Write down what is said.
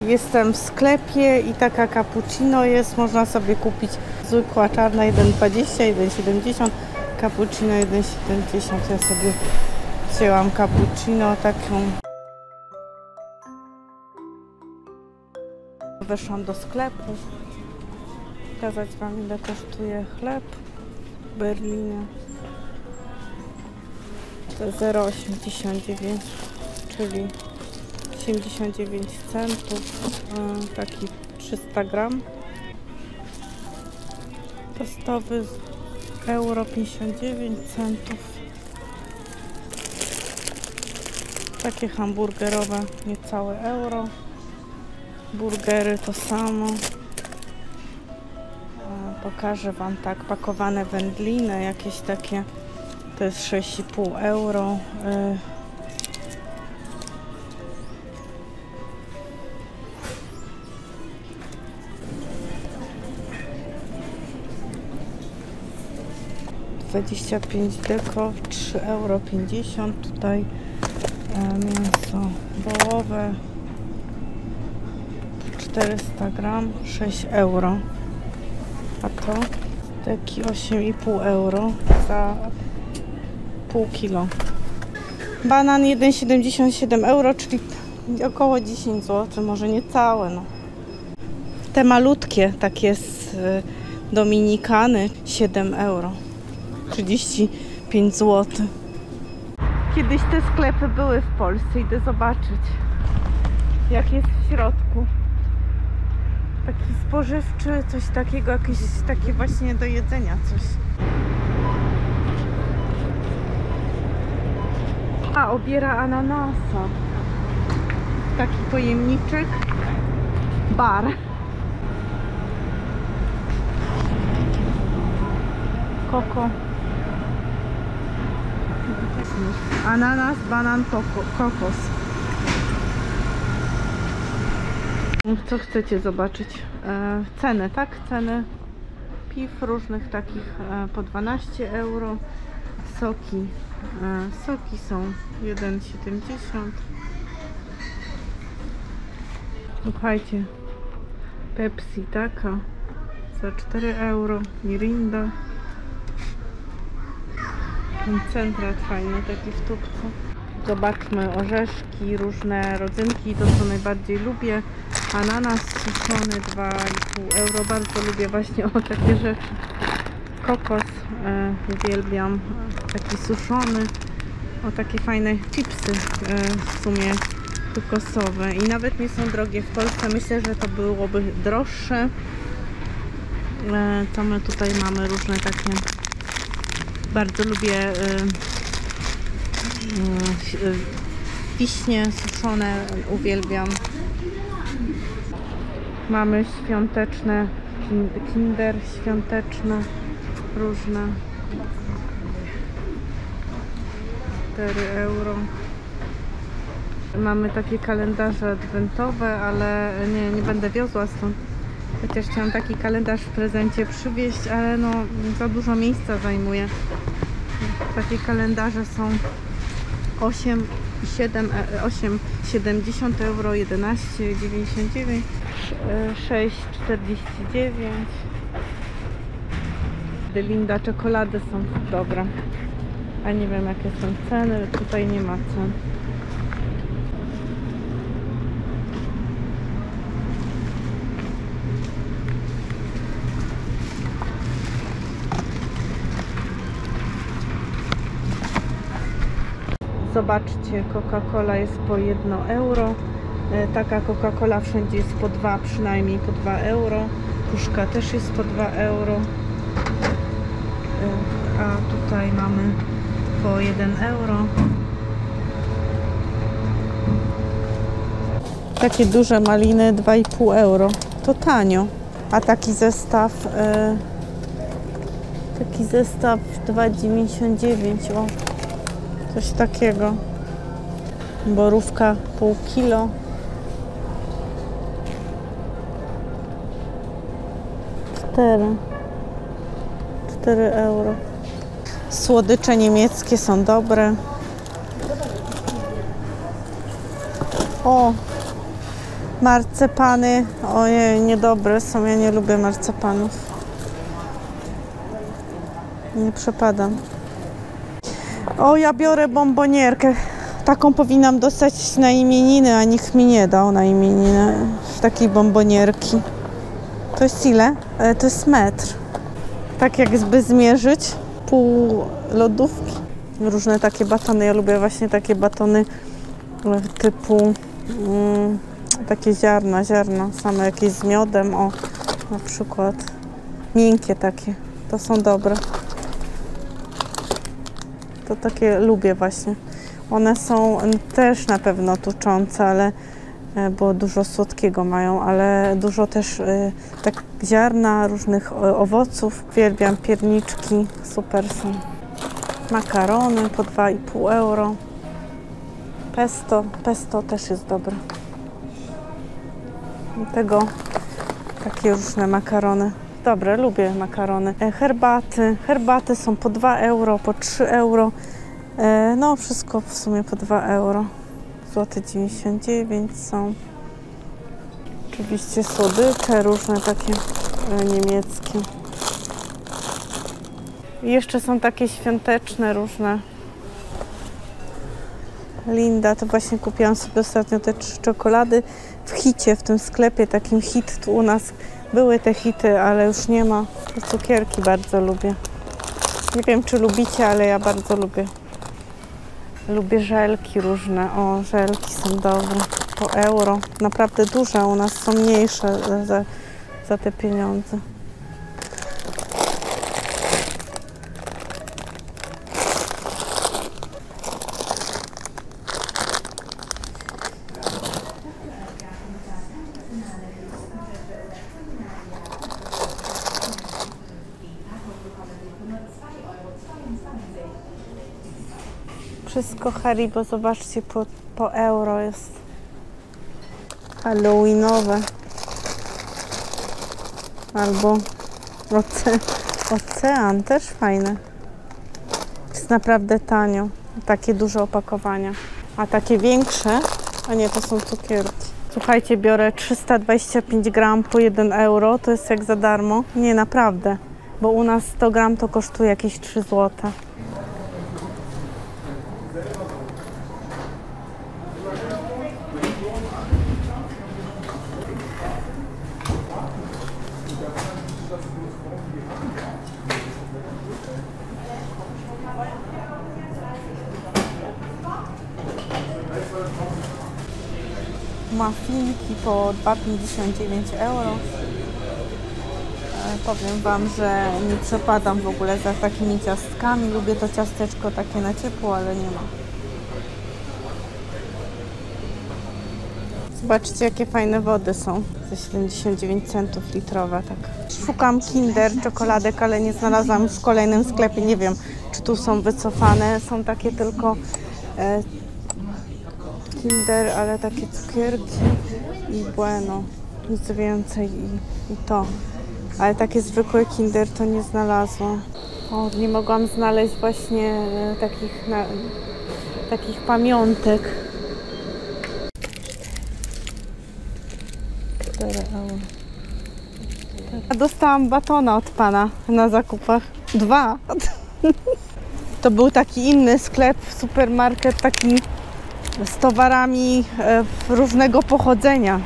Jestem w sklepie i taka cappuccino jest, można sobie kupić zwykła czarna 1,20, 1,70, cappuccino 1,70. Ja sobie wzięłam cappuccino taką. Weszłam do sklepu. Pokazać wam, ile kosztuje chleb w Berlinie. To 0,89, czyli 89 centów, taki 300 gram. Tostowy euro 59 centów. Takie hamburgerowe niecałe euro. Burgery to samo. Pokażę wam tak pakowane wędliny, jakieś takie, to jest 6,5 euro. $25 deko, 3,50 euro. Tutaj mięso wołowe 400 gram, 6 euro. A to taki 8,5 euro za pół kilo. Banan 1,77 euro, czyli około 10 zł, może niecałe. No. Te malutkie, takie z Dominikany, 7 euro. 35 zł. Kiedyś te sklepy były w Polsce, idę zobaczyć, jak jest w środku. Taki spożywczy, coś takiego, jakieś takie właśnie do jedzenia coś. A, obiera ananasa. Taki pojemniczek. Bar. Koko. Ananas, banan, kokos. Co chcecie zobaczyć? Ceny, tak? Ceny piw różnych takich po 12 euro. Soki. Soki są 1,70. Słuchajcie. Pepsi taka za 4 euro. Mirinda. Koncentrat fajny, taki w tubce. Zobaczmy orzeszki, różne rodzynki, to co najbardziej lubię. Ananas suszony 2,5 euro, bardzo lubię właśnie takie rzeczy. Kokos uwielbiam, taki suszony. Takie fajne chipsy w sumie kokosowe i nawet nie są drogie w Polsce. Myślę, że to byłoby droższe. To my tutaj mamy różne takie. Bardzo lubię wiśnie suszone, uwielbiam. Mamy świąteczne, Kinder świąteczne, różne. 4 euro. Mamy takie kalendarze adwentowe, ale nie będę wiozła stąd. Chociaż chciałam taki kalendarz w prezencie przywieźć, ale no za dużo miejsca zajmuje. Takie kalendarze są 8,70 euro, 11,99, 6,49. Linda, czekolady są dobre. A nie wiem jakie są ceny, tutaj nie ma cen. Zobaczcie, Coca-Cola jest po 1 euro. Taka Coca-Cola wszędzie jest po 2, przynajmniej po 2 euro. Puszka też jest po 2 euro. A tutaj mamy po 1 euro. Takie duże maliny 2,5 euro. To tanio. A taki zestaw 2,99. O, coś takiego. Borówka pół kilo. 4 euro. Słodycze niemieckie są dobre. O! Marcepany, ojej, niedobre są, ja nie lubię marcepanów. Nie przepadam. O, ja biorę bombonierkę. Taką powinnam dostać na imieniny, a nikt mi nie dał na imieniny takiej bombonierki. To jest ile? To jest metr. Tak jakby zmierzyć pół lodówki. Różne takie batony. Ja lubię właśnie takie batony typu takie ziarna, same jakieś z miodem, o, na przykład. Miękkie takie. To są dobre. To takie lubię właśnie. One są też na pewno tuczące, ale bo dużo słodkiego mają, ale dużo też tak ziarna, różnych owoców. Uwielbiam pierniczki, super są. Makarony po 2,5 euro. Pesto też jest dobre. Do tego takie różne makarony. Dobre, lubię makarony. Herbaty są po 2 euro, po 3 euro. No wszystko w sumie po 2 euro. Złoty 99 są. Oczywiście słodycze różne takie niemieckie. I jeszcze są takie świąteczne różne. Linda, to właśnie kupiłam sobie ostatnio te 3 czekolady w Hicie, w tym sklepie, takim Hit. Tu u nas były te Hity, ale już nie ma. Te cukierki bardzo lubię. Nie wiem, czy lubicie, ale ja bardzo lubię. Lubię żelki różne. O, żelki są dobre. Po euro. Naprawdę duże. U nas są mniejsze za te pieniądze. Wszystko Haribo, zobaczcie, po euro jest. Halloweenowe. Albo ocean, też fajne. Jest naprawdę tanio. Takie duże opakowania. A takie większe, a nie, to są cukierki. Słuchajcie, biorę 325 gram po 1 euro. To jest jak za darmo. Nie, naprawdę. Bo u nas 100 gram to kosztuje jakieś 3 zł. Muffinki po 2,59 euro. Powiem Wam, że nie przepadam w ogóle za takimi ciastkami. Lubię to ciasteczko takie na ciepło, ale nie ma. Zobaczcie, jakie fajne wody są. Za 79 centów litrowe, tak. Szukam Kinder czekoladek, ale nie znalazłam w kolejnym sklepie. Nie wiem, czy tu są wycofane. Są takie tylko Kinder, ale takie cukierki i Bueno. Nic więcej i to. Ale takie zwykłe Kinder to nie znalazłam. O, nie mogłam znaleźć właśnie takich pamiątek. 4 euro. A dostałam batona od pana na zakupach. 2. To był taki inny sklep, supermarket, taki z towarami różnego pochodzenia.